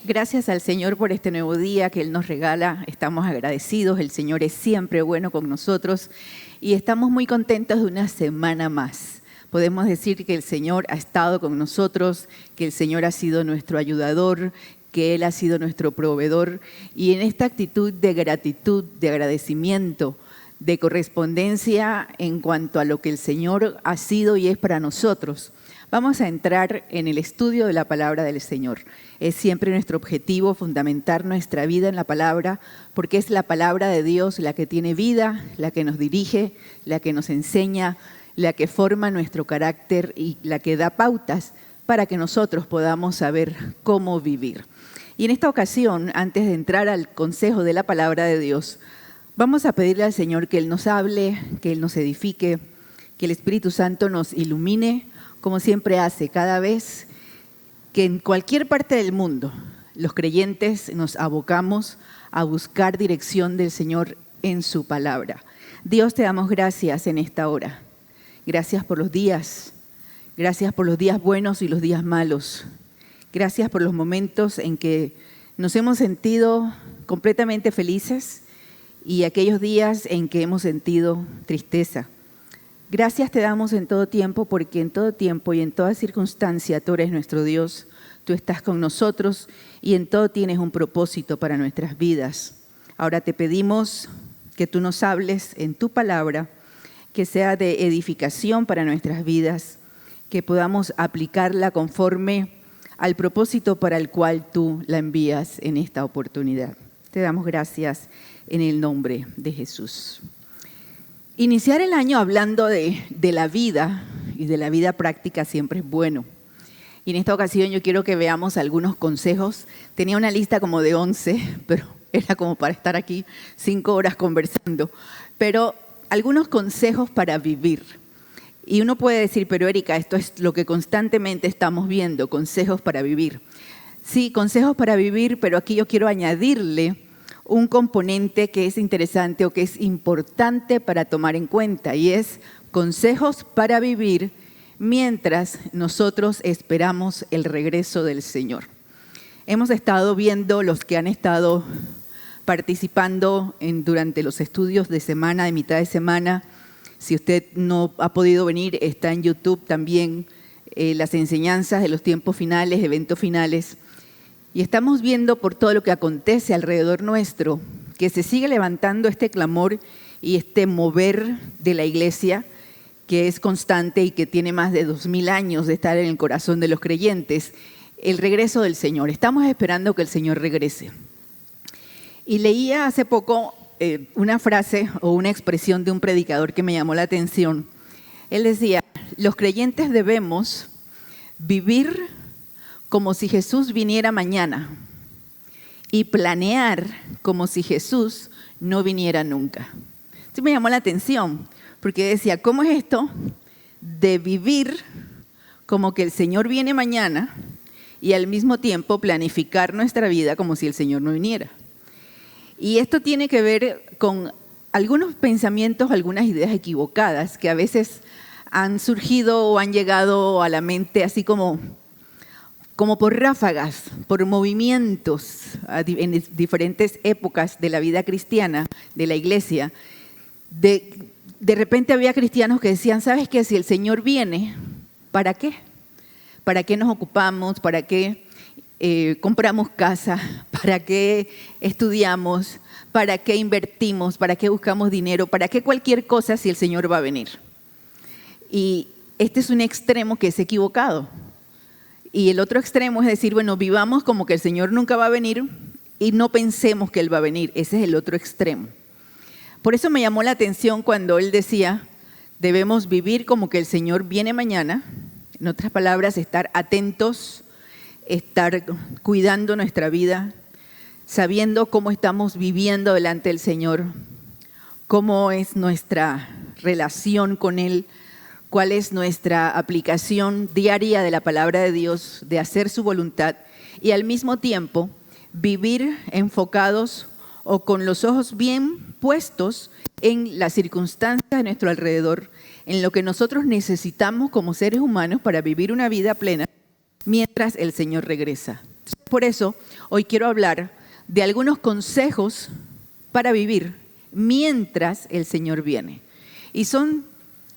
Gracias al Señor por este nuevo día que Él nos regala. Estamos agradecidos. El Señor es siempre bueno con nosotros y estamos muy contentos de una semana más. Podemos decir que el Señor ha estado con nosotros, que el Señor ha sido nuestro ayudador, que Él ha sido nuestro proveedor. Y en esta actitud de gratitud, de agradecimiento, de correspondencia en cuanto a lo que el Señor ha sido y es para nosotros, vamos a entrar en el estudio de la palabra del Señor. Es siempre nuestro objetivo fundamentar nuestra vida en la palabra, porque es la palabra de Dios la que tiene vida, la que nos dirige, la que nos enseña, la que forma nuestro carácter y la que da pautas para que nosotros podamos saber cómo vivir. Y en esta ocasión, antes de entrar al consejo de la palabra de Dios, vamos a pedirle al Señor que Él nos hable, que Él nos edifique, que el Espíritu Santo nos ilumine, como siempre hace cada vez que en cualquier parte del mundo los creyentes nos abocamos a buscar dirección del Señor en su palabra. Dios, te damos gracias en esta hora. Gracias por los días buenos y los días malos. Gracias por los momentos en que nos hemos sentido completamente felices y aquellos días en que hemos sentido tristeza. Gracias te damos en todo tiempo, porque en todo tiempo y en toda circunstancia tú eres nuestro Dios, tú estás con nosotros y en todo tienes un propósito para nuestras vidas. Ahora te pedimos que tú nos hables en tu palabra, que sea de edificación para nuestras vidas, que podamos aplicarla conforme al propósito para el cual tú la envías en esta oportunidad. Te damos gracias en el nombre de Jesús. Iniciar el año hablando de la vida y de la vida práctica siempre es bueno. Y en esta ocasión yo quiero que veamos algunos consejos. Tenía una lista como de 11, pero era como para estar aquí 5 horas conversando. Pero algunos consejos para vivir. Y uno puede decir, pero Erika, esto es lo que constantemente estamos viendo, consejos para vivir. Sí, consejos para vivir, pero aquí yo quiero añadirle un componente que es interesante o que es importante para tomar en cuenta, y es consejos para vivir mientras nosotros esperamos el regreso del Señor. Hemos estado viendo, los que han estado participando durante los estudios de semana, de mitad de semana. Si usted no ha podido venir, está en YouTube también las enseñanzas de los tiempos finales, eventos finales. Y estamos viendo por todo lo que acontece alrededor nuestro, que se sigue levantando este clamor y este mover de la iglesia, que es constante y que tiene más de 2000 años de estar en el corazón de los creyentes, el regreso del Señor. Estamos esperando que el Señor regrese. Y leía hace poco una frase o una expresión de un predicador que me llamó la atención. Él decía, los creyentes debemos vivir como si Jesús viniera mañana y planear como si Jesús no viniera nunca. Eso me llamó la atención, porque decía, ¿cómo es esto de vivir como que el Señor viene mañana y al mismo tiempo planificar nuestra vida como si el Señor no viniera? Y esto tiene que ver con algunos pensamientos, algunas ideas equivocadas que a veces han surgido o han llegado a la mente así como por ráfagas, por movimientos en diferentes épocas de la vida cristiana, de la iglesia. De repente había cristianos que decían, ¿sabes qué? Si el Señor viene, ¿para qué? ¿Para qué nos ocupamos? ¿Para qué compramos casa? ¿Para qué estudiamos? ¿Para qué invertimos? ¿Para qué buscamos dinero? ¿Para qué cualquier cosa si el Señor va a venir? Y este es un extremo que es equivocado. Y el otro extremo es decir, bueno, vivamos como que el Señor nunca va a venir y no pensemos que Él va a venir. Ese es el otro extremo. Por eso me llamó la atención cuando Él decía, debemos vivir como que el Señor viene mañana. En otras palabras, estar atentos, estar cuidando nuestra vida, sabiendo cómo estamos viviendo delante del Señor, cómo es nuestra relación con Él, cuál es nuestra aplicación diaria de la palabra de Dios, de hacer su voluntad y al mismo tiempo vivir enfocados o con los ojos bien puestos en las circunstancias de nuestro alrededor, en lo que nosotros necesitamos como seres humanos para vivir una vida plena mientras el Señor regresa. por eso hoy quiero hablar de algunos consejos para vivir mientras el Señor viene. Y son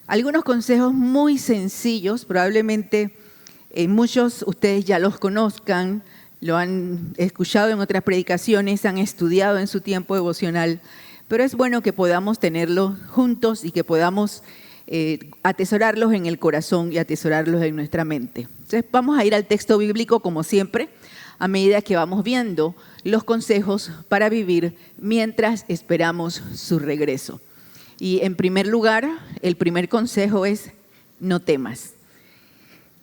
algunos consejos muy sencillos, probablemente muchos ustedes ya los conozcan, lo han escuchado en otras predicaciones, han estudiado en su tiempo devocional, pero es bueno que podamos tenerlos juntos y que podamos atesorarlos en el corazón y atesorarlos en nuestra mente. Entonces vamos a ir al texto bíblico como siempre, a medida que vamos viendo los consejos para vivir mientras esperamos su regreso. Y en primer lugar, el primer consejo es: no temas.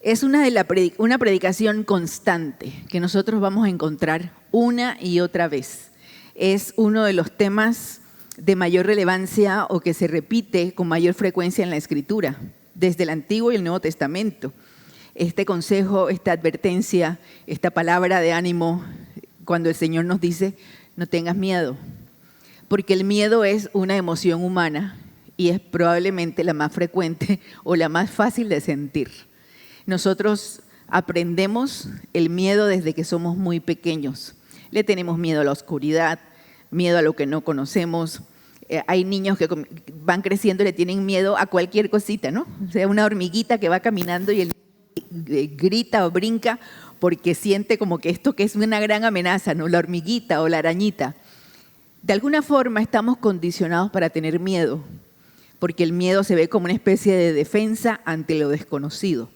Es una predicación constante que nosotros vamos a encontrar una y otra vez. Es uno de los temas de mayor relevancia o que se repite con mayor frecuencia en la Escritura, desde el Antiguo y el Nuevo Testamento. Este consejo, esta advertencia, esta palabra de ánimo, cuando el Señor nos dice: no tengas miedo, porque el miedo es una emoción humana y es probablemente la más frecuente o la más fácil de sentir. Nosotros aprendemos el miedo desde que somos muy pequeños. Le tenemos miedo a la oscuridad, miedo a lo que no conocemos. Hay niños que van creciendo y le tienen miedo a cualquier cosita, ¿no? O sea, una hormiguita que va caminando y él grita o brinca porque siente como que esto que es una gran amenaza, ¿no? La hormiguita o la arañita. De alguna forma estamos condicionados para tener miedo, porque el miedo se ve como una especie de defensa ante lo desconocido.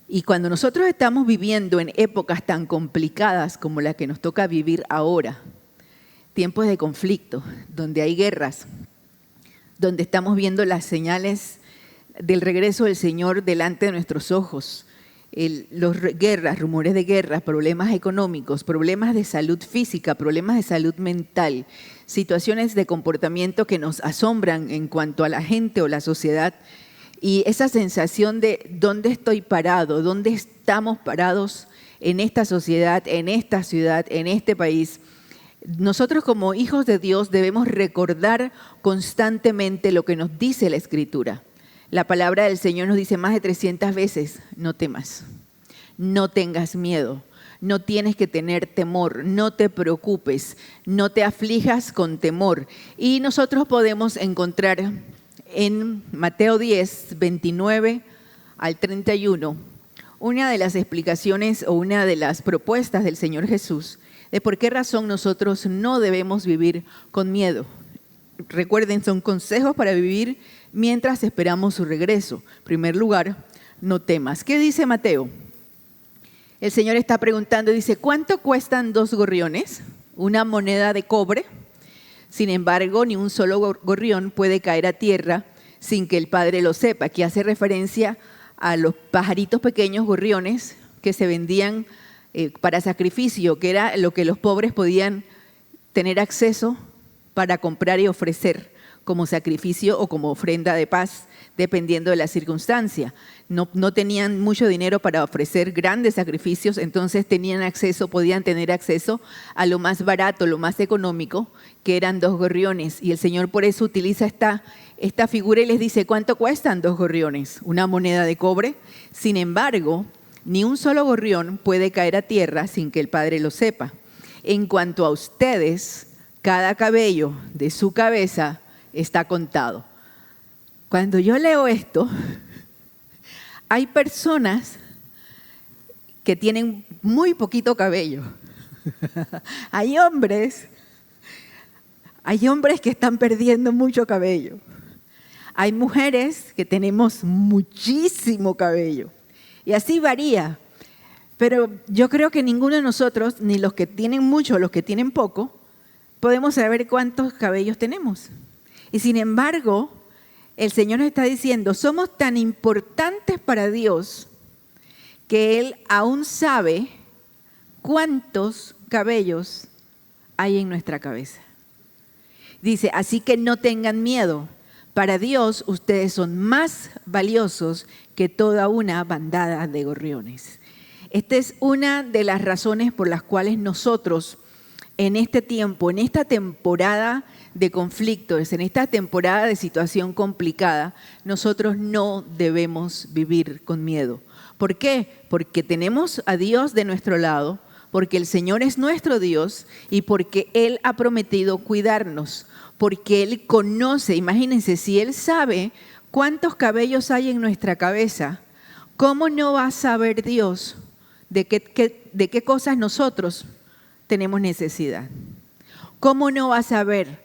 Y cuando nosotros estamos viviendo en épocas tan complicadas como la que nos toca vivir ahora, tiempos de conflicto, donde hay guerras, donde estamos viendo las señales del regreso del Señor delante de nuestros ojos, guerras, rumores de guerras, problemas económicos, problemas de salud física, problemas de salud mental, situaciones de comportamiento que nos asombran en cuanto a la gente o la sociedad, y esa sensación de dónde estoy parado, dónde estamos parados en esta sociedad, en esta ciudad, en este país. Nosotros como hijos de Dios debemos recordar constantemente lo que nos dice la Escritura. La palabra del Señor nos dice más de 300 veces: no temas, no tengas miedo, no tienes que tener temor, no te preocupes, no te aflijas con temor. Y nosotros podemos encontrar en Mateo 10, 29 al 31, una de las explicaciones o una de las propuestas del Señor Jesús de por qué razón nosotros no debemos vivir con miedo. Recuerden, son consejos para vivir mientras esperamos su regreso. En primer lugar, no temas. ¿Qué dice Mateo? El Señor está preguntando, dice: ¿cuánto cuestan 2 gorriones? Una moneda de cobre. Sin embargo, ni un solo gorrión puede caer a tierra sin que el Padre lo sepa. Aquí hace referencia a los pajaritos pequeños, gorriones, que se vendían para sacrificio, que era lo que los pobres podían tener acceso para comprar y ofrecer como sacrificio o como ofrenda de paz, dependiendo de la circunstancia. No tenían mucho dinero para ofrecer grandes sacrificios, entonces podían tener acceso a lo más barato, lo más económico, que eran 2 gorriones. Y el Señor por eso utiliza esta figura y les dice: ¿cuánto cuestan 2 gorriones? Una moneda de cobre. Sin embargo, ni un solo gorrión puede caer a tierra sin que el Padre lo sepa. En cuanto a ustedes, cada cabello de su cabeza está contado. Cuando yo leo esto, hay personas que tienen muy poquito cabello. Hay hombres que están perdiendo mucho cabello. Hay mujeres que tenemos muchísimo cabello. Y así varía. Pero yo creo que ninguno de nosotros, ni los que tienen mucho o los que tienen poco, podemos saber cuántos cabellos tenemos. Y sin embargo, el Señor nos está diciendo: somos tan importantes para Dios que Él aún sabe cuántos cabellos hay en nuestra cabeza. Dice: así que no tengan miedo. Para Dios ustedes son más valiosos que toda una bandada de gorriones. Esta es una de las razones por las cuales nosotros en este tiempo, en esta temporada de conflictos, en esta temporada de situación complicada, nosotros no debemos vivir con miedo. ¿Por qué? Porque tenemos a Dios de nuestro lado, porque el Señor es nuestro Dios y porque Él ha prometido cuidarnos, porque Él conoce, imagínense, si Él sabe cuántos cabellos hay en nuestra cabeza, ¿cómo no va a saber Dios de qué cosas nosotros tenemos necesidad? ¿Cómo no va a saber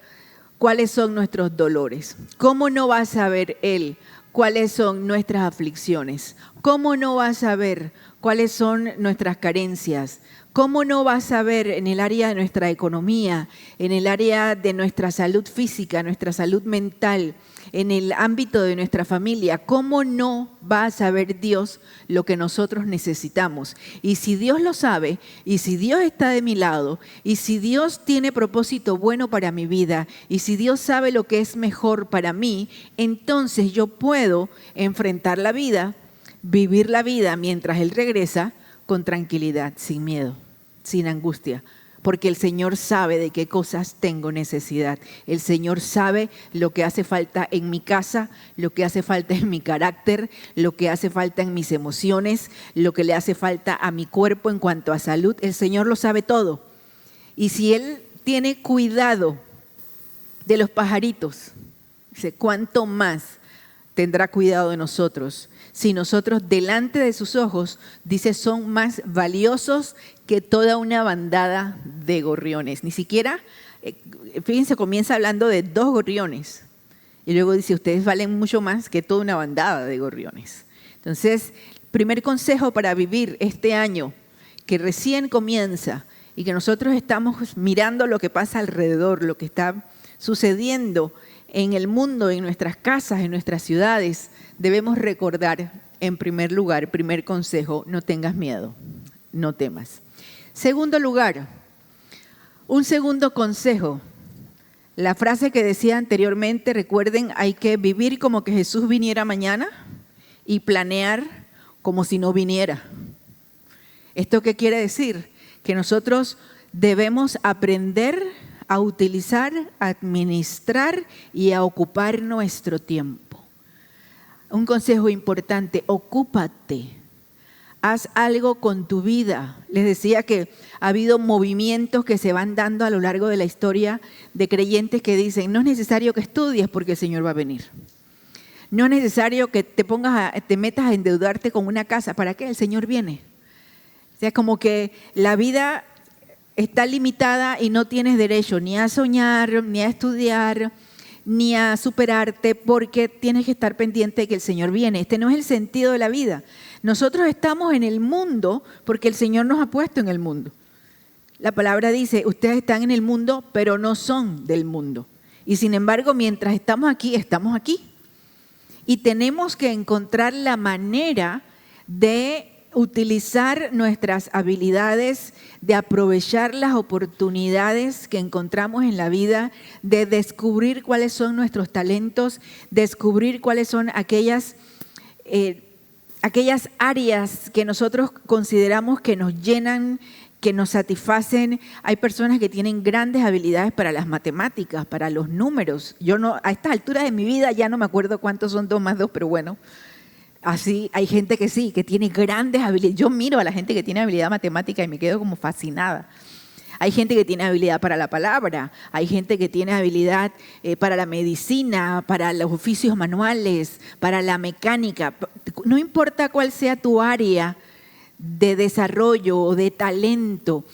cuáles son nuestros dolores? ¿Cómo no va a saber Él cuáles son nuestras aflicciones? ¿Cómo no va a saber cuáles son nuestras carencias? ¿Cómo no va a saber en el área de nuestra economía, en el área de nuestra salud física, nuestra salud mental, en el ámbito de nuestra familia? ¿Cómo no va a saber Dios lo que nosotros necesitamos? Y si Dios lo sabe, y si Dios está de mi lado, y si Dios tiene propósito bueno para mi vida, y si Dios sabe lo que es mejor para mí, entonces yo puedo enfrentar la vida, vivir la vida mientras Él regresa con tranquilidad, sin miedo, sin angustia. Porque el Señor sabe de qué cosas tengo necesidad. El Señor sabe lo que hace falta en mi casa, lo que hace falta en mi carácter, lo que hace falta en mis emociones, lo que le hace falta a mi cuerpo en cuanto a salud. El Señor lo sabe todo. Y si Él tiene cuidado de los pajaritos, dice, ¿cuánto más tendrá cuidado de nosotros? Si nosotros delante de sus ojos, dice, son más valiosos que toda una bandada de gorriones. Ni siquiera, fíjense, comienza hablando de 2 gorriones. Y luego dice, ustedes valen mucho más que toda una bandada de gorriones. Entonces, primer consejo para vivir este año, que recién comienza, y que nosotros estamos mirando lo que pasa alrededor, lo que está sucediendo en el mundo, en nuestras casas, en nuestras ciudades, debemos recordar, en primer lugar, primer consejo, no tengas miedo, no temas. Segundo lugar, un segundo consejo, la frase que decía anteriormente, recuerden, hay que vivir como que Jesús viniera mañana y planear como si no viniera. ¿Esto qué quiere decir? Que nosotros debemos aprender a utilizar, a administrar y a ocupar nuestro tiempo. Un consejo importante, ocúpate, haz algo con tu vida. Les decía que ha habido movimientos que se van dando a lo largo de la historia de creyentes que dicen, no es necesario que estudies porque el Señor va a venir. No es necesario que te metas a endeudarte con una casa. ¿Para qué? El Señor viene. O sea, como que la vida está limitada y no tienes derecho ni a soñar, ni a estudiar, ni a superarte, porque tienes que estar pendiente de que el Señor viene. Este no es el sentido de la vida. Nosotros estamos en el mundo porque el Señor nos ha puesto en el mundo. La palabra dice, ustedes están en el mundo, pero no son del mundo. Y sin embargo, mientras estamos aquí, estamos aquí. Y tenemos que encontrar la manera de utilizar nuestras habilidades, de aprovechar las oportunidades que encontramos en la vida, de descubrir cuáles son nuestros talentos, descubrir cuáles son aquellas áreas que nosotros consideramos que nos llenan, que nos satisfacen. Hay personas que tienen grandes habilidades para las matemáticas, para los números. Yo no, a esta altura de mi vida ya no me acuerdo cuántos son 2 más 2, pero bueno. Así hay gente que sí, que tiene grandes habilidades. Yo miro a la gente que tiene habilidad matemática y me quedo como fascinada. Hay gente que tiene habilidad para la palabra, hay gente que tiene habilidad para la medicina, para los oficios manuales, para la mecánica. No importa cuál sea tu área de desarrollo o de talento,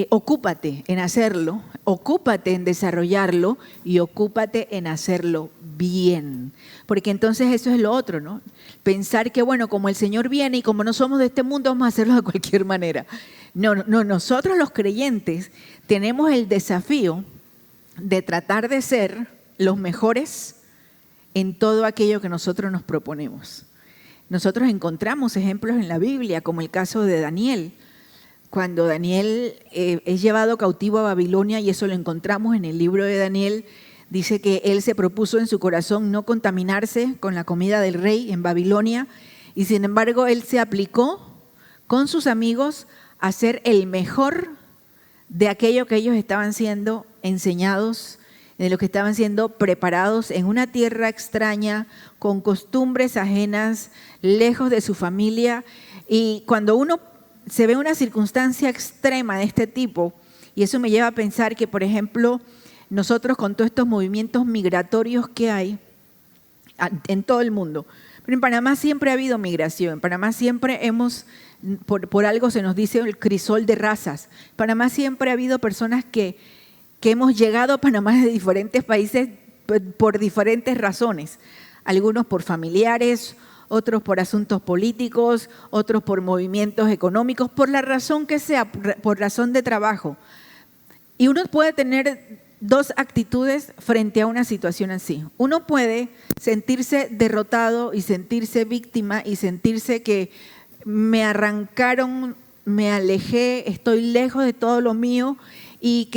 ocúpate en hacerlo, ocúpate en desarrollarlo y ocúpate en hacerlo bien. Porque entonces eso es lo otro, ¿no? Pensar que, bueno, como el Señor viene y como no somos de este mundo, vamos a hacerlo de cualquier manera. No, nosotros los creyentes tenemos el desafío de tratar de ser los mejores en todo aquello que nosotros nos proponemos. Nosotros encontramos ejemplos en la Biblia, como el caso de Daniel. Cuando Daniel es llevado cautivo a Babilonia, y eso lo encontramos en el libro de Daniel, dice que él se propuso en su corazón no contaminarse con la comida del rey en Babilonia, y sin embargo él se aplicó con sus amigos a ser el mejor de aquello que ellos estaban siendo enseñados, de lo que estaban siendo preparados en una tierra extraña, con costumbres ajenas, lejos de su familia. Y cuando uno se ve una circunstancia extrema de este tipo, y eso me lleva a pensar que, por ejemplo, nosotros con todos estos movimientos migratorios que hay en todo el mundo, pero en Panamá siempre ha habido migración, en Panamá siempre por algo se nos dice el crisol de razas, en Panamá siempre ha habido personas que hemos llegado a Panamá de diferentes países por diferentes razones, algunos por familiares, otros por asuntos políticos, otros por movimientos económicos, por la razón que sea, por razón de trabajo. Y uno puede tener dos actitudes frente a una situación así. Uno puede sentirse derrotado y sentirse víctima y sentirse que me arrancaron, me alejé, estoy lejos de todo lo mío, y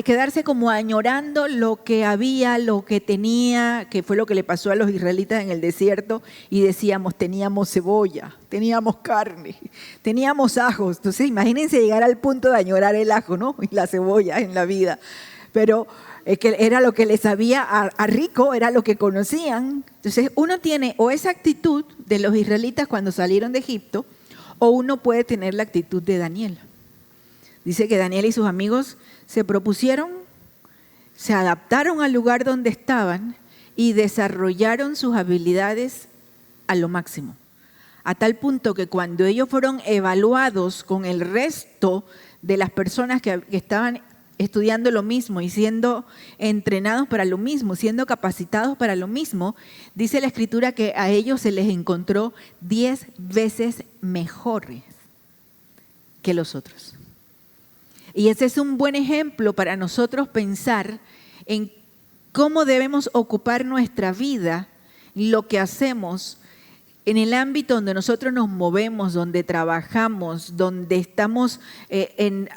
quedarse como añorando lo que había, lo que tenía, que fue lo que le pasó a los israelitas en el desierto, y decíamos, teníamos cebolla, teníamos carne, teníamos ajos. Entonces imagínense llegar al punto de añorar el ajo, ¿no? Y la cebolla en la vida. Pero es que era lo que les sabía a rico, era lo que conocían. Entonces uno tiene o esa actitud de los israelitas cuando salieron de Egipto, o uno puede tener la actitud de Daniel. Dice que Daniel y sus amigos se propusieron, se adaptaron al lugar donde estaban y desarrollaron sus habilidades a lo máximo. A tal punto que cuando ellos fueron evaluados con el resto de las personas que estaban estudiando lo mismo y siendo entrenados para lo mismo, siendo capacitados para lo mismo, dice la Escritura que a ellos se les encontró 10 veces mejores que los otros. Y ese es un buen ejemplo para nosotros pensar en cómo debemos ocupar nuestra vida, lo que hacemos en el ámbito donde nosotros nos movemos, donde trabajamos, donde estamos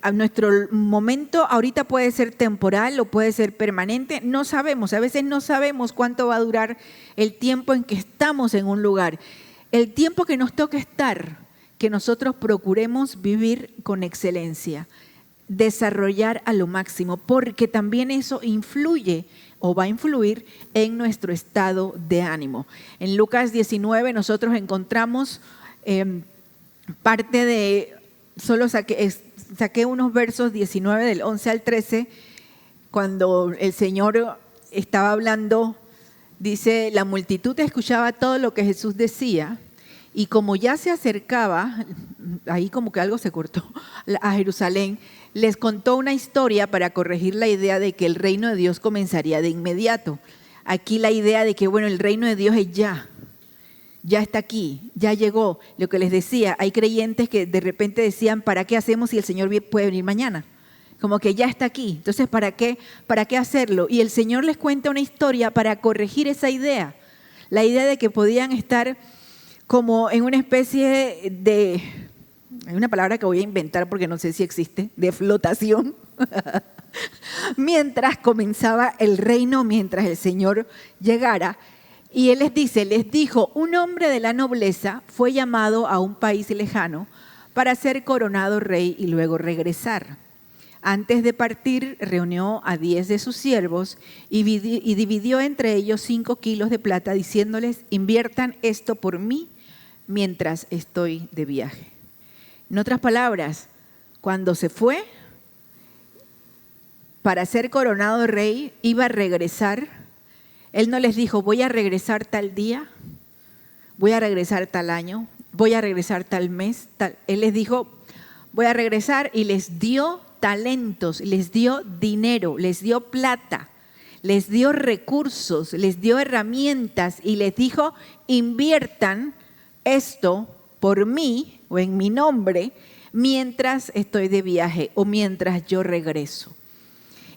a nuestro momento. Ahorita puede ser temporal o puede ser permanente, no sabemos, a veces no sabemos cuánto va a durar el tiempo en que estamos en un lugar. El tiempo que nos toca estar, que nosotros procuremos vivir con excelencia, desarrollar a lo máximo, porque también eso influye o va a influir en nuestro estado de ánimo. En Lucas 19 nosotros encontramos parte de, solo saqué unos versos 19 del 11 al 13, cuando el Señor estaba hablando, dice, la multitud escuchaba todo lo que Jesús decía, y como ya se acercaba, ahí como que algo se cortó, a Jerusalén, les contó una historia para corregir la idea de que el reino de Dios comenzaría de inmediato. Aquí la idea de que, bueno, el reino de Dios es ya está aquí, ya llegó. Lo que les decía, hay creyentes que de repente decían, ¿para qué hacemos si el Señor puede venir mañana? Como que ya está aquí, entonces ¿para qué hacerlo? Y el Señor les cuenta una historia para corregir esa idea, la idea de que podían estar como en una especie de, hay una palabra que voy a inventar porque no sé si existe, de flotación, mientras comenzaba el reino, mientras el Señor llegara. Y Él les dijo, un hombre de la nobleza fue llamado a un país lejano para ser coronado rey y luego regresar. Antes de partir, reunió a 10 de sus siervos y dividió entre ellos 5 kilos de plata, diciéndoles, inviertan esto por mí mientras estoy de viaje. En otras palabras, cuando se fue para ser coronado rey, iba a regresar. Él no les dijo, voy a regresar tal día, voy a regresar tal año, voy a regresar tal mes. Él les dijo, voy a regresar, y les dio talentos, les dio dinero, les dio plata, les dio recursos, les dio herramientas y les dijo, inviertan esto por mí o en mi nombre mientras estoy de viaje o mientras yo regreso.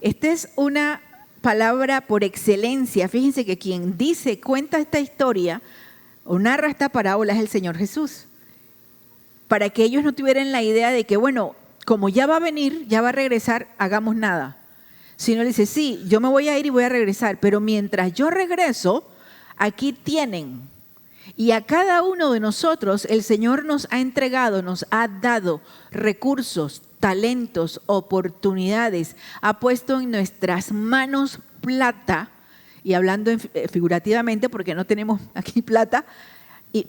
Esta es una palabra por excelencia. Fíjense que quien cuenta esta historia o narra esta parábola es el Señor Jesús. Para que ellos no tuvieran la idea de que, bueno, como ya va a venir, ya va a regresar, hagamos nada. Sino le dice, sí, yo me voy a ir y voy a regresar, pero mientras yo regreso, aquí tienen. Y a cada uno de nosotros el Señor nos ha entregado, nos ha dado recursos, talentos, oportunidades, ha puesto en nuestras manos plata, y hablando figurativamente porque no tenemos aquí plata,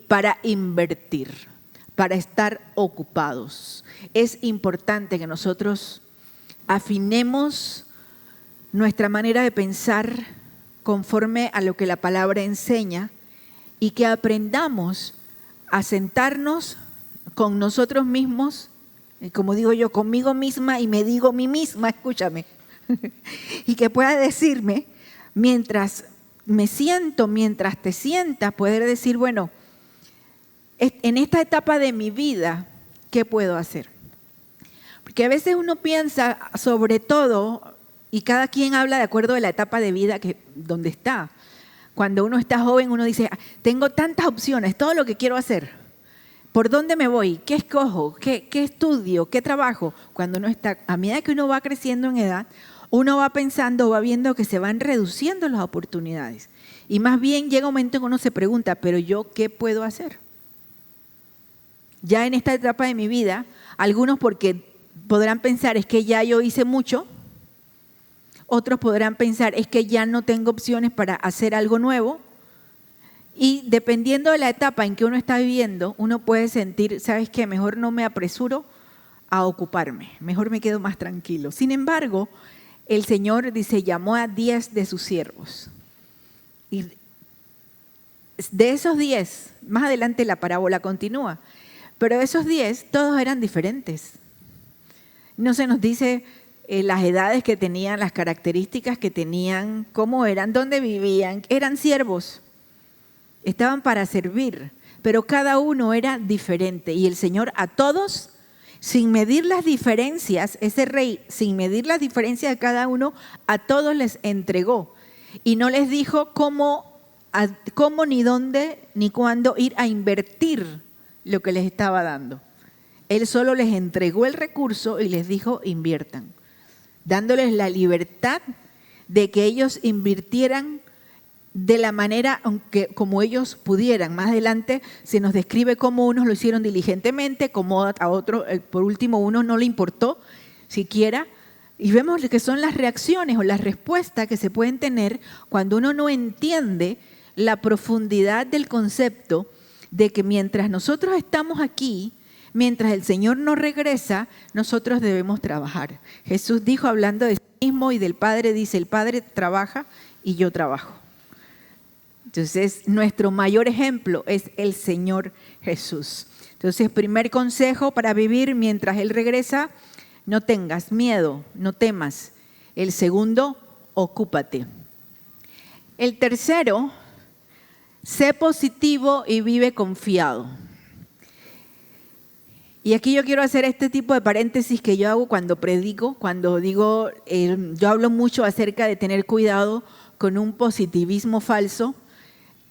para invertir, para estar ocupados. Es importante que nosotros afinemos nuestra manera de pensar conforme a lo que la palabra enseña y que aprendamos a sentarnos con nosotros mismos, como digo yo, conmigo misma, y me digo a mí misma, escúchame, y que pueda decirme, mientras me siento, mientras te sientas, poder decir, bueno, en esta etapa de mi vida, ¿qué puedo hacer? Porque a veces uno piensa, sobre todo, y cada quien habla de acuerdo a la etapa de vida donde está. Cuando uno está joven, uno dice, tengo tantas opciones, todo lo que quiero hacer. ¿Por dónde me voy? ¿Qué escojo? ¿Qué estudio? ¿Qué trabajo? Cuando uno está, a medida que uno va creciendo en edad, uno va pensando, va viendo que se van reduciendo las oportunidades. Y más bien llega un momento en que uno se pregunta, ¿pero yo qué puedo hacer? Ya en esta etapa de mi vida, algunos porque podrán pensar, es que ya yo hice mucho. Otros podrán pensar, es que ya no tengo opciones para hacer algo nuevo. Y dependiendo de la etapa en que uno está viviendo, uno puede sentir, ¿sabes qué? Mejor no me apresuro a ocuparme, mejor me quedo más tranquilo. Sin embargo, el Señor dice, llamó a 10 de sus siervos. Y de esos 10, más adelante la parábola continúa, pero de esos 10, todos eran diferentes. No se nos dice las edades que tenían, las características que tenían, cómo eran, dónde vivían. Eran siervos, estaban para servir, pero cada uno era diferente. Y el Señor a todos, sin medir las diferencias, ese rey, sin medir las diferencias de cada uno, a todos les entregó. Y no les dijo cómo ni dónde, ni cuándo ir a invertir lo que les estaba dando. Él solo les entregó el recurso y les dijo, inviertan, dándoles la libertad de que ellos invirtieran de la manera como ellos pudieran. Más adelante se nos describe cómo unos lo hicieron diligentemente, como a otros, por último, uno no le importó siquiera. Y vemos que son las reacciones o las respuestas que se pueden tener cuando uno no entiende la profundidad del concepto de que mientras nosotros estamos aquí, mientras el Señor no regresa, nosotros debemos trabajar. Jesús dijo, hablando de sí mismo y del Padre, dice, el Padre trabaja y yo trabajo. Entonces, nuestro mayor ejemplo es el Señor Jesús. Entonces, primer consejo para vivir mientras Él regresa, no tengas miedo, no temas. El segundo, ocúpate. El tercero, sé positivo y vive confiado. Y aquí yo quiero hacer este tipo de paréntesis que yo hago cuando predico, cuando digo, yo hablo mucho acerca de tener cuidado con un positivismo falso,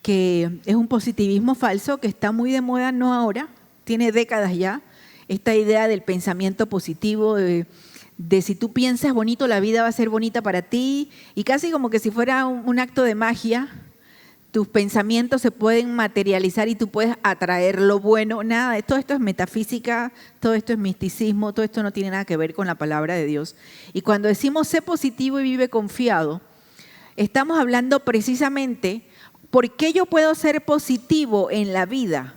que es un positivismo falso que está muy de moda, no ahora, tiene décadas ya, esta idea del pensamiento positivo, de si tú piensas bonito, la vida va a ser bonita para ti, y casi como que si fuera un acto de magia, tus pensamientos se pueden materializar y tú puedes atraer lo bueno. Nada, todo esto es metafísica, todo esto es misticismo, todo esto no tiene nada que ver con la palabra de Dios. Y cuando decimos sé positivo y vive confiado, estamos hablando precisamente por qué yo puedo ser positivo en la vida,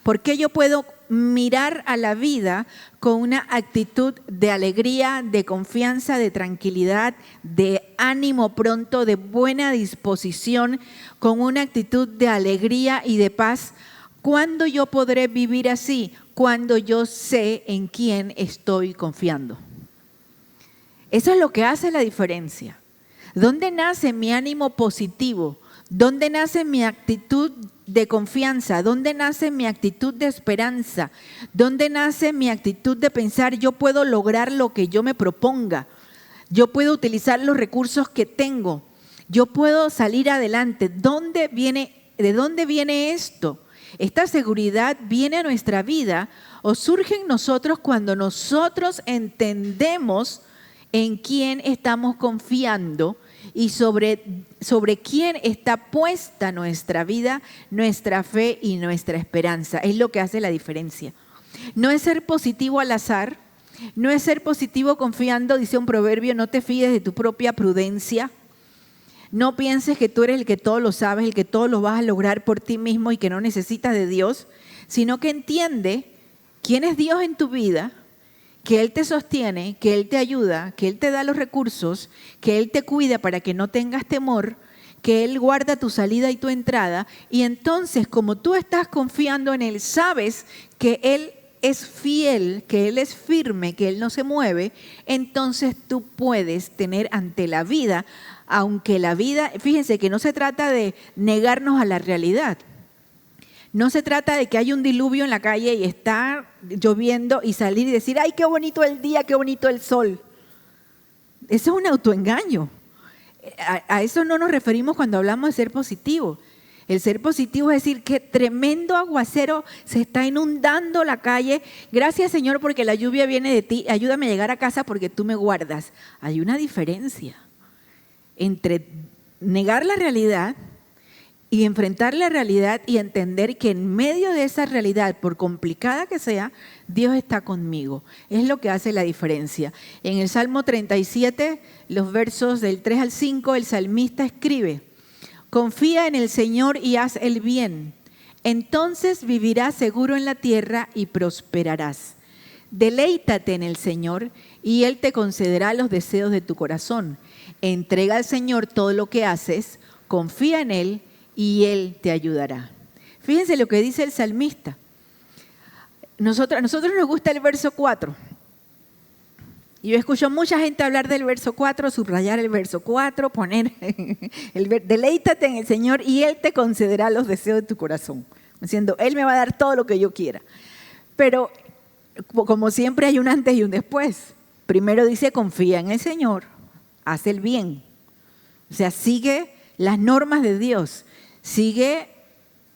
por qué yo puedo mirar a la vida con una actitud de alegría, de confianza, de tranquilidad, de ánimo pronto, de buena disposición, con una actitud de alegría y de paz. ¿Cuándo yo podré vivir así? Cuando yo sé en quién estoy confiando. Eso es lo que hace la diferencia. ¿Dónde nace mi ánimo positivo? ¿Dónde nace mi actitud de confianza? ¿Dónde nace mi actitud de esperanza? ¿Dónde nace mi actitud de pensar yo puedo lograr lo que yo me proponga? Yo puedo utilizar los recursos que tengo. Yo puedo salir adelante. ¿De dónde viene esto? Esta seguridad viene a nuestra vida o surge en nosotros cuando nosotros entendemos en quién estamos confiando y sobre quién está puesta nuestra vida, nuestra fe y nuestra esperanza. Es lo que hace la diferencia. No es ser positivo al azar, no es ser positivo confiando, dice un proverbio, no te fíes de tu propia prudencia. No pienses que tú eres el que todo lo sabes, el que todo lo vas a lograr por ti mismo y que no necesitas de Dios, sino que entiende quién es Dios en tu vida, que Él te sostiene, que Él te ayuda, que Él te da los recursos, que Él te cuida para que no tengas temor, que Él guarda tu salida y tu entrada. Y entonces, como tú estás confiando en Él, sabes que Él es fiel, que Él es firme, que Él no se mueve, entonces tú puedes tener ante la vida, aunque la vida, fíjense que no se trata de negarnos a la realidad. No se trata de que hay un diluvio en la calle y está lloviendo y salir y decir, ¡ay, qué bonito el día, qué bonito el sol! Eso es un autoengaño. A eso no nos referimos cuando hablamos de ser positivo. El ser positivo es decir, qué tremendo aguacero, se está inundando la calle. Gracias, Señor, porque la lluvia viene de ti. Ayúdame a llegar a casa porque tú me guardas. Hay una diferencia entre negar la realidad y enfrentar la realidad y entender que en medio de esa realidad, por complicada que sea, Dios está conmigo. Es lo que hace la diferencia. En el Salmo 37, los versos del 3 al 5, el salmista escribe, confía en el Señor y haz el bien. Entonces vivirás seguro en la tierra y prosperarás. Deleítate en el Señor y Él te concederá los deseos de tu corazón. Entrega al Señor todo lo que haces, confía en Él y Él te ayudará. Fíjense lo que dice el salmista. A nosotros nos gusta el verso 4. Y yo escucho mucha gente hablar del verso 4, subrayar el verso 4, poner, deleítate en el Señor y Él te concederá los deseos de tu corazón. Diciendo, Él me va a dar todo lo que yo quiera. Pero como siempre hay un antes y un después. Primero dice, confía en el Señor, haz el bien. O sea, sigue las normas de Dios. Sigue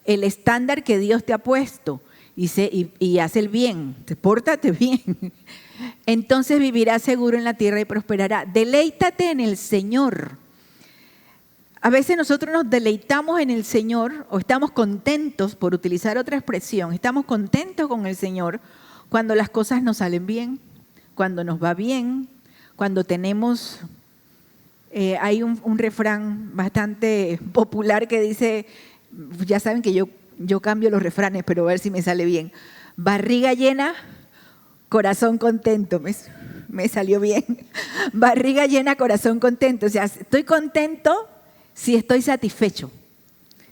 el estándar que Dios te ha puesto y haz el bien, pórtate bien. Entonces vivirás seguro en la tierra y prosperará. Deleítate en el Señor. A veces nosotros nos deleitamos en el Señor o estamos contentos, por utilizar otra expresión, estamos contentos con el Señor cuando las cosas nos salen bien, cuando nos va bien, cuando tenemos... hay un refrán bastante popular que dice, ya saben que yo cambio los refranes, pero a ver si me sale bien. Barriga llena, corazón contento. Me salió bien. Barriga llena, corazón contento. O sea, estoy contento si estoy satisfecho,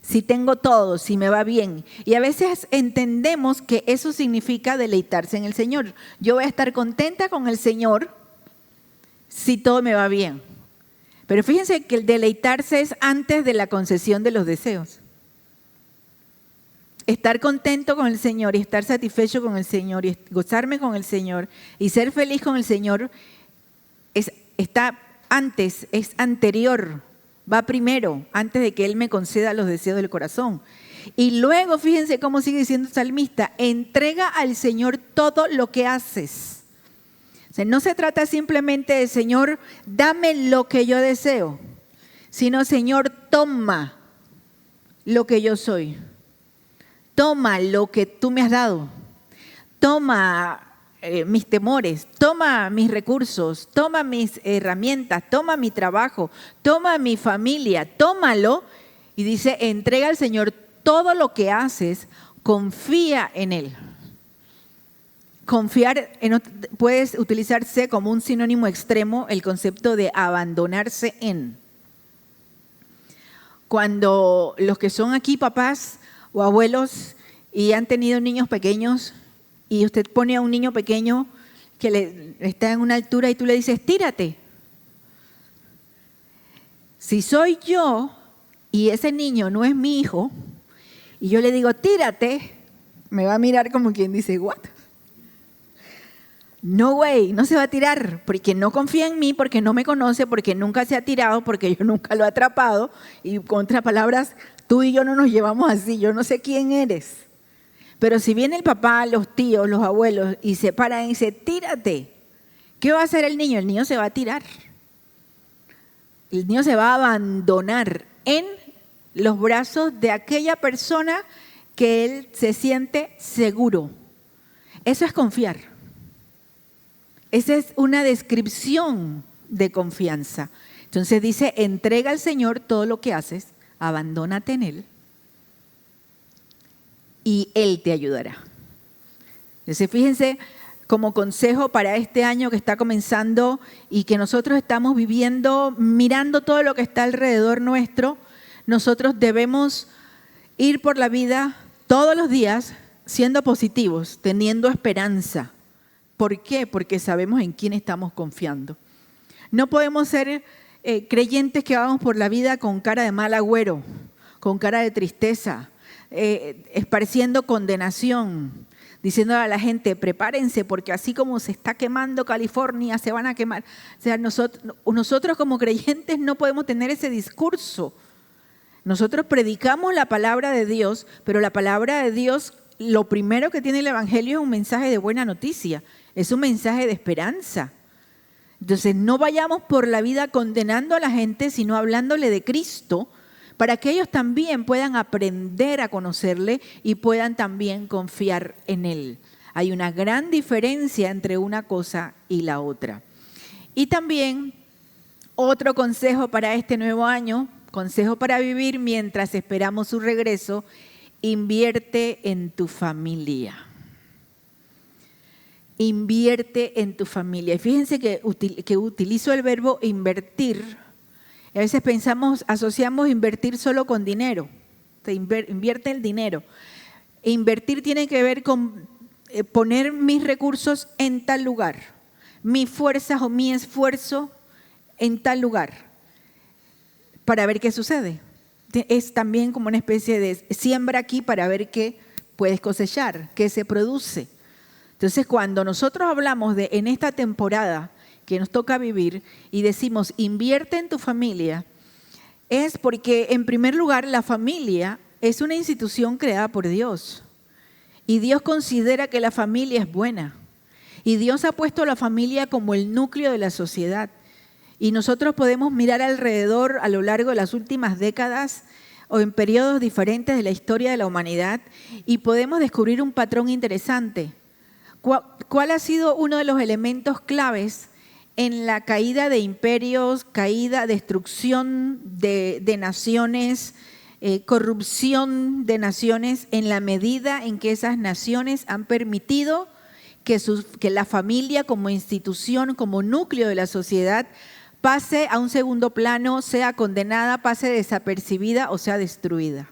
si tengo todo, si me va bien. Y a veces entendemos que eso significa deleitarse en el Señor. Yo voy a estar contenta con el Señor si todo me va bien. Pero fíjense que el deleitarse es antes de la concesión de los deseos. Estar contento con el Señor y estar satisfecho con el Señor y gozarme con el Señor y ser feliz con el Señor está antes, es anterior, va primero, antes de que Él me conceda los deseos del corazón. Y luego, fíjense cómo sigue diciendo el salmista, entrega al Señor todo lo que haces. O sea, no se trata simplemente de, Señor, dame lo que yo deseo, sino, Señor, toma lo que yo soy. Toma lo que tú me has dado. Toma mis temores, toma mis recursos, toma mis herramientas, toma mi trabajo, toma mi familia, tómalo. Y dice, entrega al Señor todo lo que haces, confía en Él. Confiar puede utilizarse como un sinónimo extremo el concepto de abandonarse en. Cuando los que son aquí papás o abuelos y han tenido niños pequeños y usted pone a un niño pequeño que está en una altura y tú le dices, tírate. Si soy yo y ese niño no es mi hijo y yo le digo, tírate, me va a mirar como quien dice, ¿what? No, güey, no se va a tirar porque no confía en mí, porque no me conoce, porque nunca se ha tirado, porque yo nunca lo he atrapado. Y con otras palabras, tú y yo no nos llevamos así, yo no sé quién eres. Pero si viene el papá, los tíos, los abuelos y se paran y dice, tírate, ¿qué va a hacer el niño? El niño se va a tirar. El niño se va a abandonar en los brazos de aquella persona que él se siente seguro. Eso es confiar. Esa es una descripción de confianza. Entonces dice, entrega al Señor todo lo que haces, abandónate en Él y Él te ayudará. Entonces, fíjense, como consejo para este año que está comenzando y que nosotros estamos viviendo, mirando todo lo que está alrededor nuestro, nosotros debemos ir por la vida todos los días siendo positivos, teniendo esperanza. ¿Por qué? Porque sabemos en quién estamos confiando. No podemos ser creyentes que vamos por la vida con cara de mal agüero, con cara de tristeza, esparciendo condenación, diciendo a la gente, prepárense porque así como se está quemando California, se van a quemar. O sea, nosotros como creyentes no podemos tener ese discurso. Nosotros predicamos la palabra de Dios, pero la palabra de Dios, lo primero que tiene el Evangelio es un mensaje de buena noticia, es un mensaje de esperanza. Entonces, no vayamos por la vida condenando a la gente, sino hablándole de Cristo, para que ellos también puedan aprender a conocerle y puedan también confiar en Él. Hay una gran diferencia entre una cosa y la otra. Y también otro consejo para este nuevo año, consejo para vivir mientras esperamos su regreso: invierte en tu familia. Invierte en tu familia. Y fíjense que utilizo el verbo invertir. A veces asociamos invertir solo con dinero. Invierte el dinero. Invertir tiene que ver con poner mis recursos en tal lugar, mis fuerzas o mi esfuerzo en tal lugar, para ver qué sucede. Es también como una especie de siembra aquí para ver qué puedes cosechar, qué se produce. Entonces, cuando nosotros hablamos de en esta temporada que nos toca vivir y decimos invierte en tu familia, es porque en primer lugar la familia es una institución creada por Dios y Dios considera que la familia es buena y Dios ha puesto a la familia como el núcleo de la sociedad y nosotros podemos mirar alrededor a lo largo de las últimas décadas o en periodos diferentes de la historia de la humanidad y podemos descubrir un patrón interesante. ¿Cuál ha sido uno de los elementos claves en la caída de imperios, destrucción de naciones, corrupción de naciones, en la medida en que esas naciones han permitido que la familia como institución, como núcleo de la sociedad, pase a un segundo plano, sea condenada, pase desapercibida o sea destruida?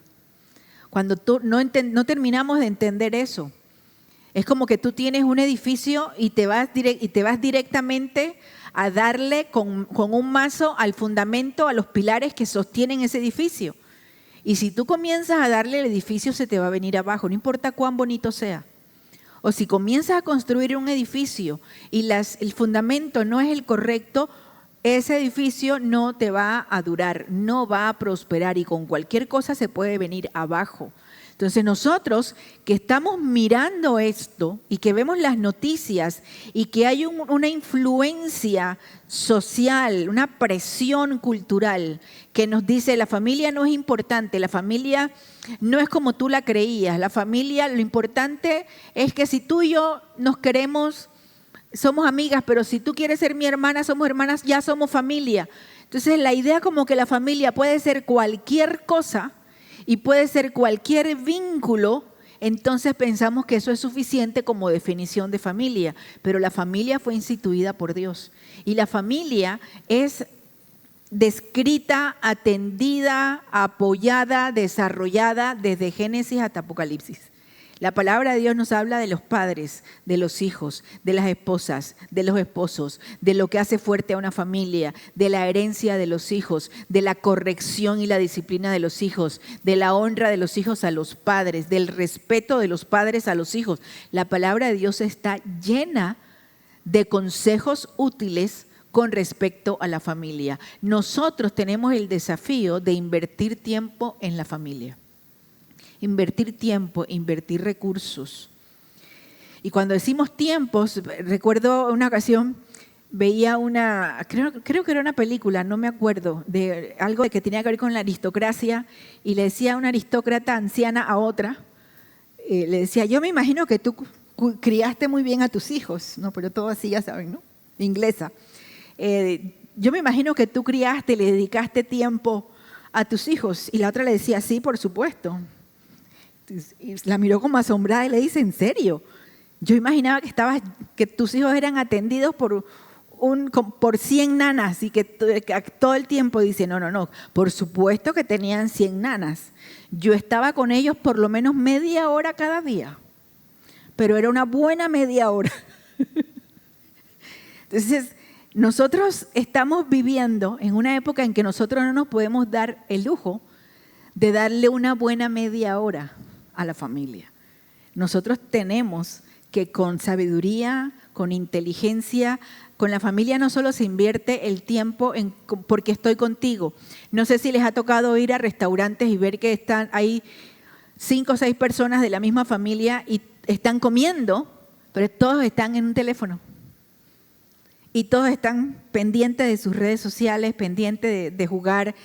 Cuando no terminamos de entender eso, es como que tú tienes un edificio y te vas directamente a darle con un mazo al fundamento, a los pilares que sostienen ese edificio. Y si tú comienzas a darle, el edificio se te va a venir abajo, no importa cuán bonito sea. O si comienzas a construir un edificio y el fundamento no es el correcto, ese edificio no te va a durar, no va a prosperar y con cualquier cosa se puede venir abajo. Entonces nosotros que estamos mirando esto y que vemos las noticias y que hay una influencia social, una presión cultural que nos dice la familia no es importante, la familia no es como tú la creías, la familia, lo importante es que si tú y yo nos queremos, somos amigas, pero si tú quieres ser mi hermana, somos hermanas, ya somos familia. Entonces la idea como que la familia puede ser cualquier cosa y puede ser cualquier vínculo, entonces pensamos que eso es suficiente como definición de familia. Pero la familia fue instituida por Dios y la familia es descrita, atendida, apoyada, desarrollada desde Génesis hasta Apocalipsis. La palabra de Dios nos habla de los padres, de los hijos, de las esposas, de los esposos, de lo que hace fuerte a una familia, de la herencia de los hijos, de la corrección y la disciplina de los hijos, de la honra de los hijos a los padres, del respeto de los padres a los hijos. La palabra de Dios está llena de consejos útiles con respecto a la familia. Nosotros tenemos el desafío de invertir tiempo en la familia. Invertir tiempo, invertir recursos. Y cuando decimos tiempos, recuerdo una ocasión, veía creo que era una película, no me acuerdo, de algo que tenía que ver con la aristocracia, y le decía a una aristócrata anciana a otra, le decía, yo me imagino que tú criaste muy bien a tus hijos, no, pero todo así ya saben, ¿no? Inglesa. Yo me imagino que tú criaste, le dedicaste tiempo a tus hijos. Y la otra le decía, sí, por supuesto. Y la miró como asombrada y le dice, ¿en serio? Yo imaginaba que tus hijos eran atendidos por 100 nanas y que todo el tiempo dice, no, por supuesto que tenían 100 nanas. Yo estaba con ellos por lo menos media hora cada día, pero era una buena media hora. Entonces, nosotros estamos viviendo en una época en que nosotros no nos podemos dar el lujo de darle una buena media hora a la familia. Nosotros tenemos que con sabiduría, con inteligencia, con la familia no solo se invierte el tiempo porque estoy contigo. No sé si les ha tocado ir a restaurantes y ver que hay 5 o 6 personas de la misma familia y están comiendo, pero todos están en un teléfono. Y todos están pendientes de sus redes sociales, pendientes de jugar.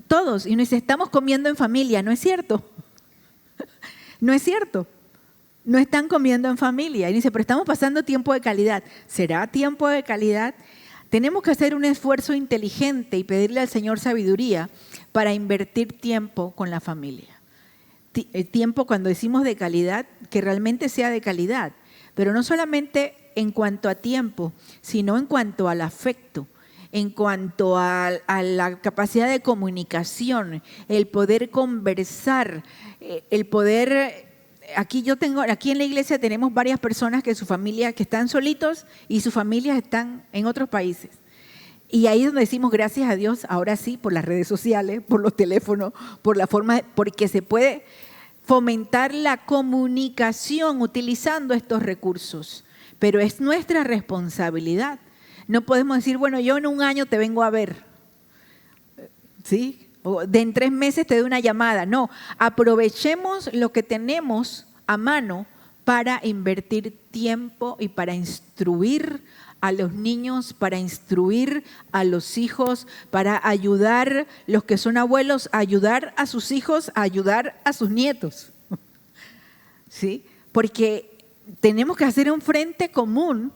Todos. Y uno dice, estamos comiendo en familia. No es cierto. No es cierto. No están comiendo en familia. Y dice, pero estamos pasando tiempo de calidad. ¿Será tiempo de calidad? Tenemos que hacer un esfuerzo inteligente y pedirle al Señor sabiduría para invertir tiempo con la familia. El tiempo, cuando decimos de calidad, que realmente sea de calidad. Pero no solamente en cuanto a tiempo, sino en cuanto al afecto, en cuanto a la capacidad de comunicación, el poder conversar, el poder... Aquí en la iglesia tenemos varias personas que están solitos y sus familias están en otros países. Y ahí es donde decimos gracias a Dios, ahora sí, por las redes sociales, por los teléfonos, porque se puede fomentar la comunicación utilizando estos recursos. Pero es nuestra responsabilidad. No podemos decir, bueno, yo en un año te vengo a ver, ¿sí? O en 3 meses te doy una llamada. No, aprovechemos lo que tenemos a mano para invertir tiempo y para instruir a los niños, para instruir a los hijos, para ayudar los que son abuelos, a ayudar a sus hijos, a ayudar a sus nietos. ¿Sí? Porque tenemos que hacer un frente común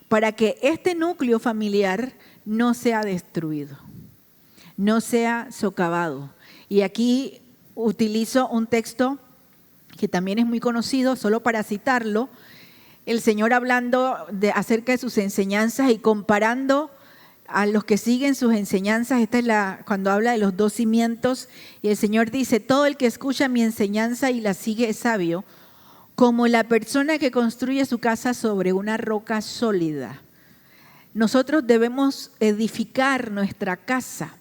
para que este núcleo familiar no sea destruido, no sea socavado. Y aquí utilizo un texto que también es muy conocido, solo para citarlo, el Señor hablando acerca de sus enseñanzas y comparando a los que siguen sus enseñanzas. Esta es cuando habla de los 2 cimientos, y el Señor dice, todo el que escucha mi enseñanza y la sigue es sabio, como la persona que construye su casa sobre una roca sólida. Nosotros debemos edificar nuestra casa,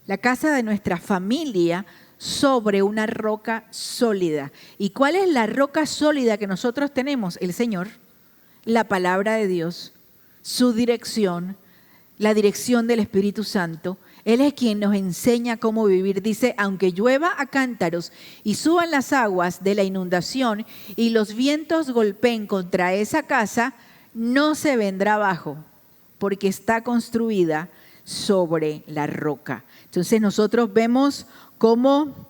la casa de nuestra familia, sobre una roca sólida. ¿Y cuál es la roca sólida que nosotros tenemos? El Señor, la palabra de Dios, su dirección, la dirección del Espíritu Santo. Él es quien nos enseña cómo vivir. Dice, aunque llueva a cántaros y suban las aguas de la inundación y los vientos golpeen contra esa casa, no se vendrá abajo, porque está construida sobre la roca. Entonces nosotros vemos cómo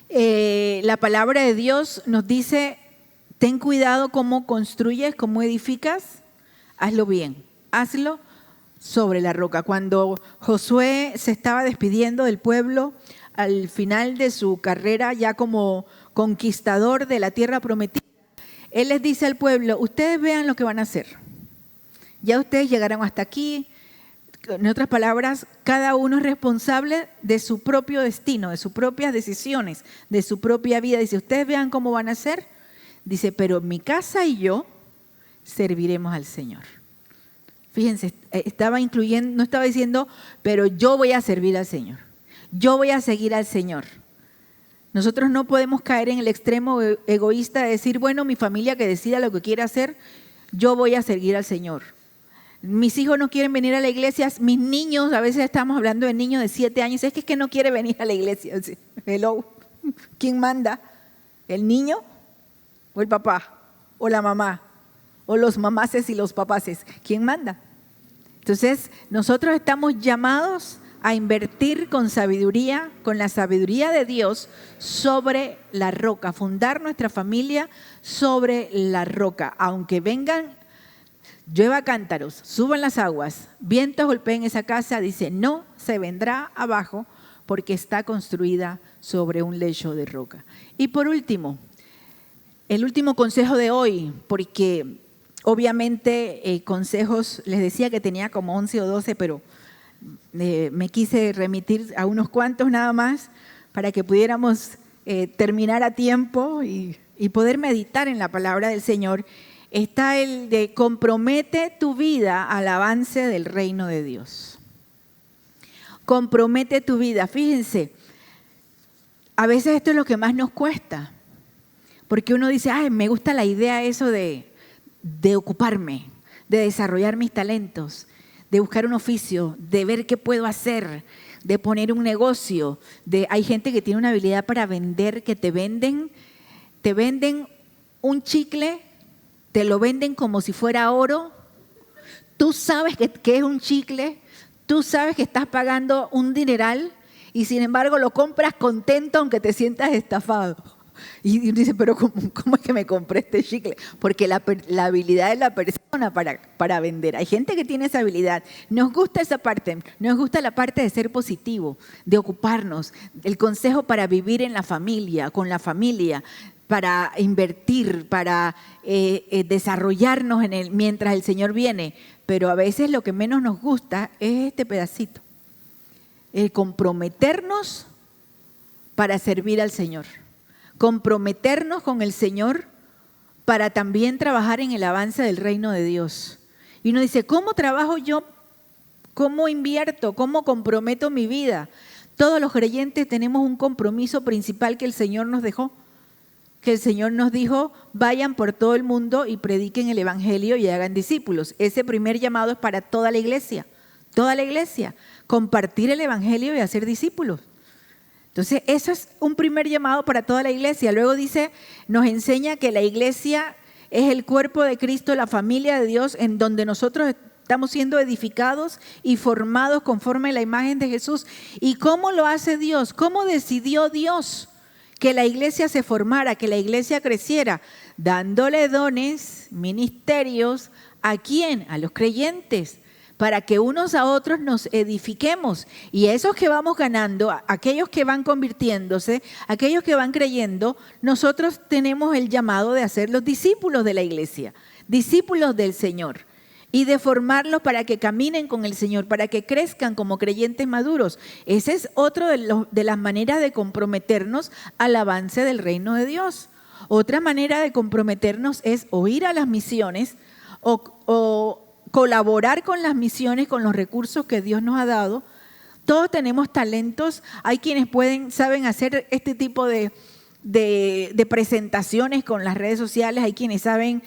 la palabra de Dios nos dice, ten cuidado cómo construyes, cómo edificas, hazlo bien, hazlo sobre la roca. Cuando Josué se estaba despidiendo del pueblo al final de su carrera ya como conquistador de la tierra prometida, él les dice al pueblo, ustedes vean lo que van a hacer. Ya ustedes llegaron hasta aquí. En otras palabras, cada uno es responsable de su propio destino, de sus propias decisiones, de su propia vida. Dice, ustedes vean cómo van a hacer. Dice, pero mi casa y yo serviremos al Señor. Fíjense, no estaba diciendo, pero yo voy a servir al Señor. Yo voy a seguir al Señor. Nosotros no podemos caer en el extremo egoísta de decir, bueno, mi familia que decida lo que quiere hacer, yo voy a seguir al Señor. Mis hijos no quieren venir a la iglesia, mis niños, a veces estamos hablando de niños de 7 años, es que no quiere venir a la iglesia. Hello, ¿quién manda? ¿El niño o el papá o la mamá? O los mamaces y los papaces, ¿quién manda? Entonces, nosotros estamos llamados a invertir con sabiduría, con la sabiduría de Dios, sobre la roca, fundar nuestra familia sobre la roca, aunque llueva cántaros, suban las aguas, vientos golpeen esa casa, dice, no se vendrá abajo porque está construida sobre un lecho de roca. Y por último, El último consejo de hoy, porque obviamente consejos, les decía que tenía como 11 o 12, pero me quise remitir a unos cuantos nada más para que pudiéramos terminar a tiempo y poder meditar en la palabra del Señor. Está el de compromete tu vida al avance del reino de Dios. Compromete tu vida. Fíjense, a veces esto es lo que más nos cuesta, porque uno dice, ay, me gusta la idea eso de ocuparme, de desarrollar mis talentos, de buscar un oficio, de ver qué puedo hacer, de poner un negocio. Hay gente que tiene una habilidad para vender, que te venden un chicle, te lo venden como si fuera oro. Tú sabes que es un chicle, tú sabes que estás pagando un dineral y sin embargo lo compras contento aunque te sientas estafado. Y uno dice, pero ¿cómo es que me compré este chicle? Porque la habilidad de la persona para vender. Hay gente que tiene esa habilidad. Nos gusta esa parte, nos gusta la parte de ser positivo, de ocuparnos, el consejo para vivir en la familia, con la familia, para invertir, para desarrollarnos mientras el Señor viene. Pero a veces lo que menos nos gusta es este pedacito, el comprometernos para servir al Señor. Comprometernos con el Señor para también trabajar en el avance del reino de Dios. Y uno dice, ¿cómo trabajo yo? ¿Cómo invierto? ¿Cómo comprometo mi vida? Todos los creyentes tenemos un compromiso principal que el Señor nos dejó, que el Señor nos dijo, vayan por todo el mundo y prediquen el evangelio y hagan discípulos. Ese primer llamado es para toda la iglesia, compartir el evangelio y hacer discípulos. Entonces, eso es un primer llamado para toda la iglesia. Luego dice, nos enseña que la iglesia es el cuerpo de Cristo, la familia de Dios, en donde nosotros estamos siendo edificados y formados conforme a la imagen de Jesús. ¿Y cómo lo hace Dios? ¿Cómo decidió Dios que la iglesia se formara, que la iglesia creciera? Dándole dones, ministerios, ¿a quién? A los creyentes, para que unos a otros nos edifiquemos. Y esos que vamos ganando, aquellos que van convirtiéndose, aquellos que van creyendo, nosotros tenemos el llamado de hacer los discípulos de la iglesia, discípulos del Señor, y de formarlos para que caminen con el Señor, para que crezcan como creyentes maduros. Esa es otra de las maneras de comprometernos al avance del reino de Dios. Otra manera de comprometernos es o ir a las misiones o colaborar con las misiones, con los recursos que Dios nos ha dado. Todos tenemos talentos. Hay quienes saben hacer este tipo de presentaciones con las redes sociales. Hay quienes saben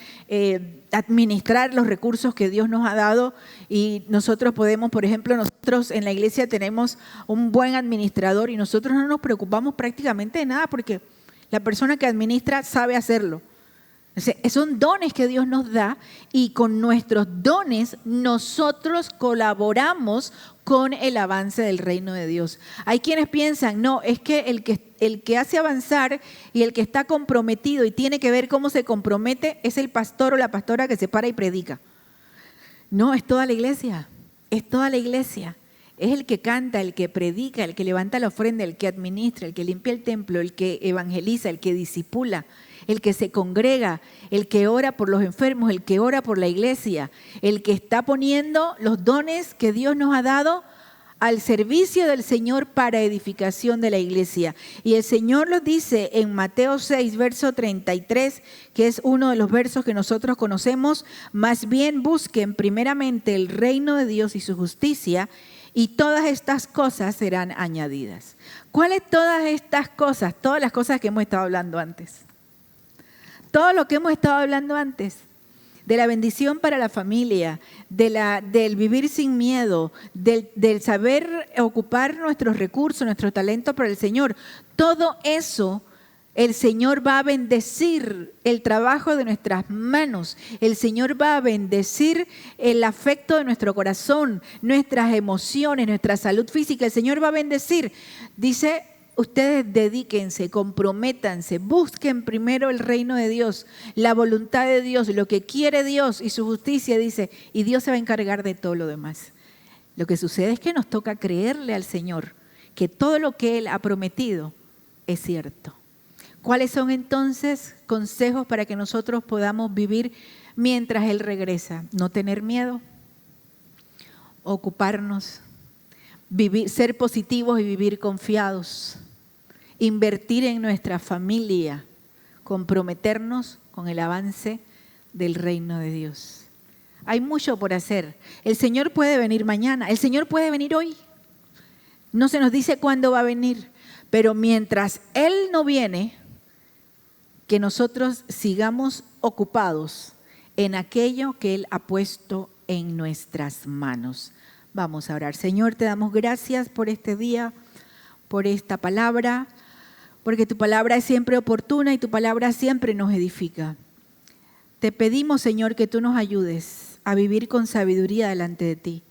administrar los recursos que Dios nos ha dado. Y nosotros podemos, por ejemplo, nosotros en la iglesia tenemos un buen administrador y nosotros no nos preocupamos prácticamente de nada porque la persona que administra sabe hacerlo. Son dones que Dios nos da y con nuestros dones nosotros colaboramos con el avance del reino de Dios. Hay quienes piensan, no, es que el que hace avanzar y el que está comprometido y tiene que ver cómo se compromete es el pastor o la pastora que se para y predica. No, es toda la iglesia, es toda la iglesia. Es el que canta, el que predica, el que levanta la ofrenda, el que administra, el que limpia el templo, el que evangeliza, el que discipula, el que se congrega, el que ora por los enfermos, el que ora por la iglesia, el que está poniendo los dones que Dios nos ha dado al servicio del Señor para edificación de la iglesia. Y el Señor lo dice en Mateo 6, verso 33, que es uno de los versos que nosotros conocemos, más bien busquen primeramente el reino de Dios y su justicia, y todas estas cosas serán añadidas. ¿Cuáles todas estas cosas? Todas las cosas que hemos estado hablando antes. Todo lo que hemos estado hablando antes, de la bendición para la familia, del vivir sin miedo, del saber ocupar nuestros recursos, nuestros talentos para el Señor. Todo eso, el Señor va a bendecir el trabajo de nuestras manos. El Señor va a bendecir el afecto de nuestro corazón, nuestras emociones, nuestra salud física. El Señor va a bendecir. Dice, ustedes dedíquense, comprométanse, busquen primero el reino de Dios, la voluntad de Dios, lo que quiere Dios y su justicia, dice, y Dios se va a encargar de todo lo demás. Lo que sucede es que nos toca creerle al Señor, que todo lo que Él ha prometido es cierto. ¿Cuáles son entonces consejos para que nosotros podamos vivir mientras Él regresa? No tener miedo, ocuparnos, vivir, ser positivos y vivir confiados, invertir en nuestra familia, comprometernos con el avance del reino de Dios. Hay mucho por hacer. El Señor puede venir mañana, el Señor puede venir hoy. No se nos dice cuándo va a venir, pero mientras Él no viene, que nosotros sigamos ocupados en aquello que Él ha puesto en nuestras manos. Vamos a orar. Señor, te damos gracias por este día, por esta palabra, porque tu palabra es siempre oportuna y tu palabra siempre nos edifica. Te pedimos, Señor, que tú nos ayudes a vivir con sabiduría delante de ti,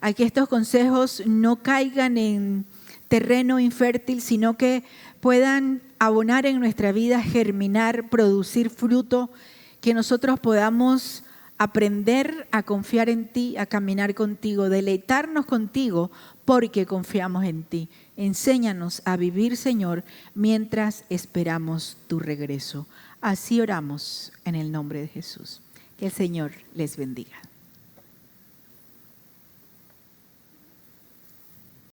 a que estos consejos no caigan en terreno infértil, sino que puedan abonar en nuestra vida, germinar, producir fruto, que nosotros podamos aprender a confiar en ti, a caminar contigo, deleitarnos contigo, porque confiamos en ti. Enséñanos a vivir, Señor, mientras esperamos tu regreso. Así oramos en el nombre de Jesús. Que el Señor les bendiga.